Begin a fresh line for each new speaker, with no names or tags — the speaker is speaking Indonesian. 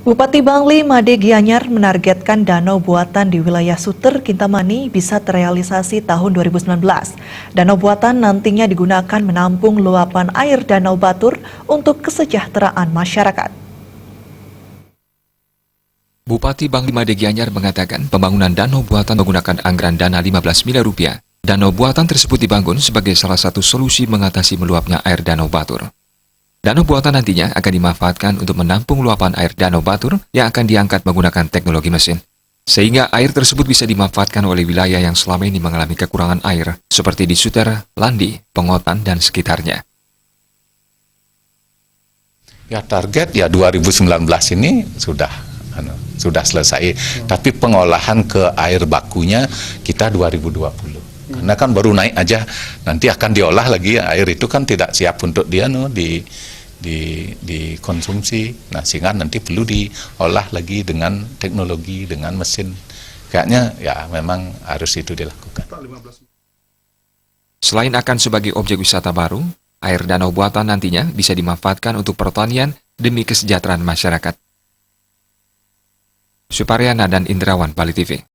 Bupati Bangli Made Gianyar menargetkan danau buatan di wilayah Suter, Kintamani bisa terrealisasi tahun 2019. Danau buatan nantinya digunakan menampung luapan air Danau Batur untuk kesejahteraan masyarakat.
Bupati Bangli Made Gianyar mengatakan pembangunan danau buatan menggunakan anggaran dana 15 miliar rupiah. Danau buatan tersebut dibangun sebagai salah satu solusi mengatasi meluapnya air Danau Batur. Danau buatan nantinya akan dimanfaatkan untuk menampung luapan air Danau Batur yang akan diangkat menggunakan teknologi mesin. Sehingga air tersebut bisa dimanfaatkan oleh wilayah yang selama ini mengalami kekurangan air, seperti di Suter, Landi, Pengotan, dan sekitarnya.
Ya target ya 2019 ini sudah selesai, tapi pengolahan ke air bakunya kita 2020. Karena kan baru naik aja, nanti akan diolah lagi, air itu kan tidak siap untuk dikonsumsi. Nah, sehingga nanti perlu diolah lagi dengan teknologi, dengan mesin. Kayaknya ya memang harus itu dilakukan.
Selain akan sebagai objek wisata baru, air danau buatan nantinya bisa dimanfaatkan untuk pertanian demi kesejahteraan masyarakat. Suparyana dan Indrawan, Bali TV.